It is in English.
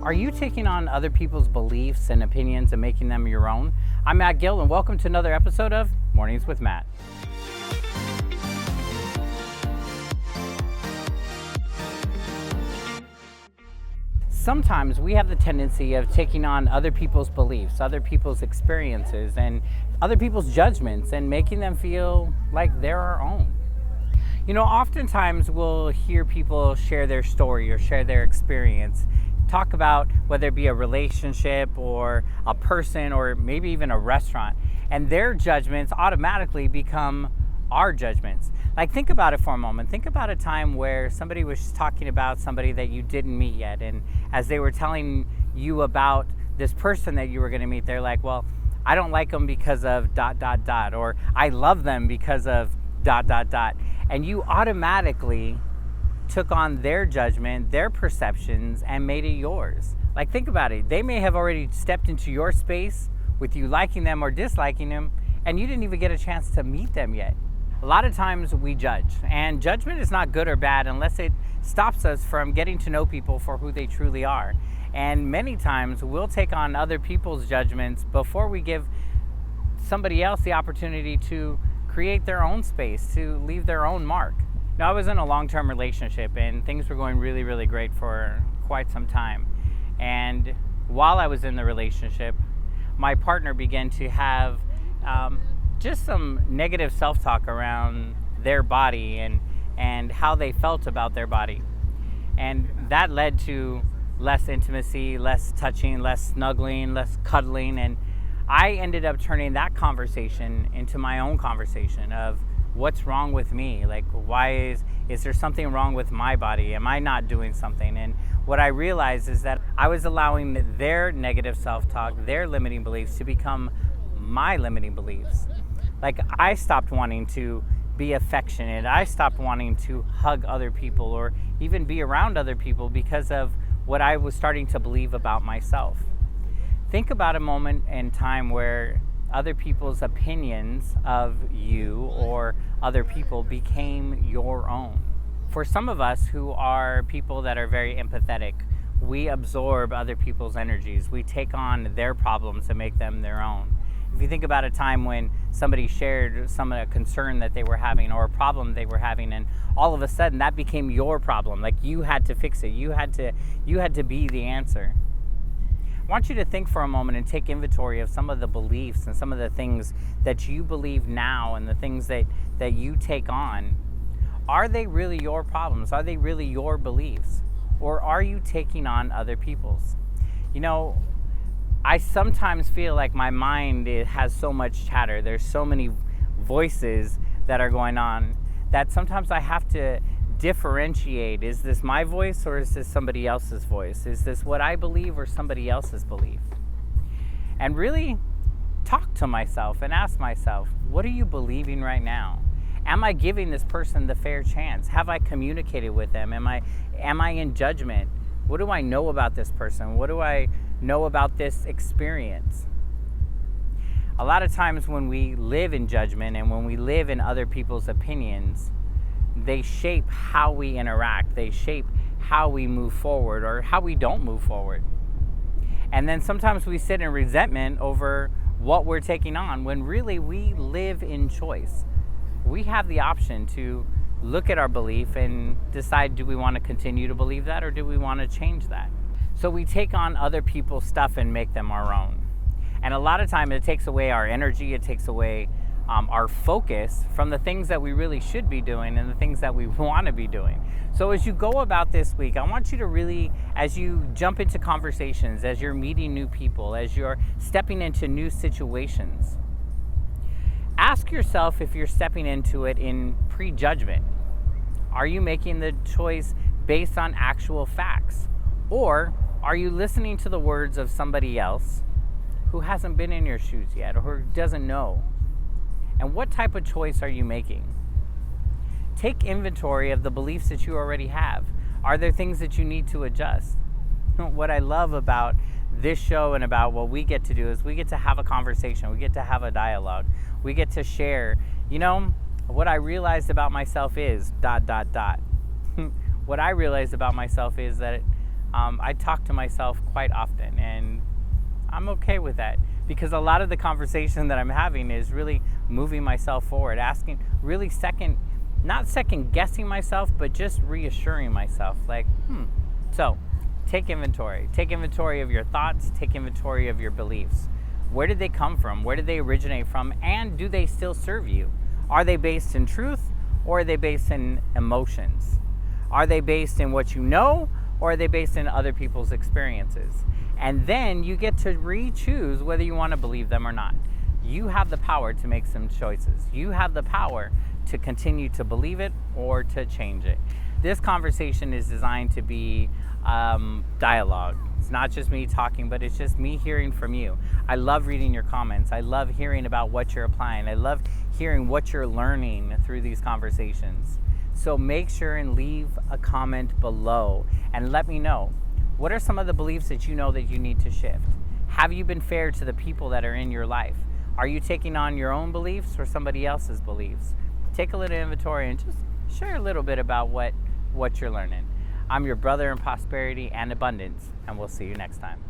Are you taking on other people's beliefs and opinions and making them your own? I'm Matt Gill, and welcome to another episode of Mornings with Matt. Sometimes we have the tendency of taking on other people's beliefs, other people's experiences, and other people's judgments and making them feel like they're our own. You know, oftentimes we'll hear people share their story or share their experience, talk about whether it be a relationship or a person or maybe even a restaurant, and their judgments automatically become our judgments. Like, think about it for a moment. Think about a time where somebody was talking about somebody that you didn't meet yet, and as they were telling you about this person that you were going to meet, they're like, well, I don't like them because of ... or I love them because of ... and you automatically took on their judgment, their perceptions, and made it yours. Like, think about it. They may have already stepped into your space with you liking them or disliking them, and you didn't even get a chance to meet them yet. A lot of times we judge, and judgment is not good or bad unless it stops us from getting to know people for who they truly are. And many times we'll take on other people's judgments before we give somebody else the opportunity to create their own space, to leave their own mark. Now, I was in a long-term relationship and things were going really, really great for quite some time. And while I was in the relationship, my partner began to have just some negative self-talk around their body and how they felt about their body. And that led to less intimacy, less touching, less snuggling, less cuddling. And I ended up turning that conversation into my own conversation of what's wrong with me? Like, why is there something wrong with my body? Am I not doing something? And what I realized is that I was allowing their negative self-talk, their limiting beliefs to become my limiting beliefs. Like, I stopped wanting to be affectionate. I stopped wanting to hug other people or even be around other people because of what I was starting to believe about myself. Think about a moment in time where other people's opinions of you or other people became your own. For some of us who are people that are very empathetic, we absorb other people's energies. We take on their problems and make them their own. If you think about a time when somebody shared a concern that they were having or a problem they were having, and all of a sudden that became your problem, like you had to fix it, you had to be the answer. I want you to think for a moment and take inventory of some of the beliefs and some of the things that you believe now and the things that you take on. Are they really your problems? Are they really your beliefs? Or are you taking on other people's? You know, I sometimes feel like my mind has so much chatter. There's so many voices that are going on that sometimes I have to differentiate. Is this my voice or is this somebody else's voice? Is this what I believe or somebody else's belief? And really talk to myself and ask myself, what are you believing right now? Am I giving this person the fair chance? Have I communicated with them? Am I in judgment? What do I know about this person? What do I know about this experience? A lot of times when we live in judgment and when we live in other people's opinions, they shape how we interact. They shape how we move forward or how we don't move forward. And then sometimes we sit in resentment over what we're taking on when really we live in choice. We have the option to look at our belief and decide, do we want to continue to believe that or do we want to change that? So we take on other people's stuff and make them our own. And a lot of time it takes away our energy, it takes away our focus from the things that we really should be doing and the things that we want to be doing. So as you go about this week, I want you to really, as you jump into conversations, as you're meeting new people, as you're stepping into new situations, ask yourself if you're stepping into it in prejudgment. Are you making the choice based on actual facts? Or are you listening to the words of somebody else who hasn't been in your shoes yet or who doesn't know? And what type of choice are you making? Take inventory of the beliefs that you already have. Are there things that you need to adjust? What I love about this show and about what we get to do is we get to have a conversation. We get to have a dialogue. We get to share. You know, What I realized about myself is ... What I realized about myself is that I talk to myself quite often, and I'm okay with that, because a lot of the conversation that I'm having is really moving myself forward, asking, really not second guessing myself, but just reassuring myself, like, So take inventory. Take inventory of your thoughts, take inventory of your beliefs. Where did they come from? Where did they originate from? And do they still serve you? Are they based in truth, or are they based in emotions? Are they based in what you know, or are they based in other people's experiences? And then you get to re-choose whether you want to believe them or not. You have the power to make some choices. You have the power to continue to believe it or to change it. This conversation is designed to be dialogue. It's not just me talking, but it's just me hearing from you. I love reading your comments. I love hearing about what you're applying. I love hearing what you're learning through these conversations. So make sure and leave a comment below and let me know, what are some of the beliefs that you know that you need to shift? Have you been fair to the people that are in your life? Are you taking on your own beliefs or somebody else's beliefs? Take a little inventory and just share a little bit about what you're learning. I'm your brother in prosperity and abundance, and we'll see you next time.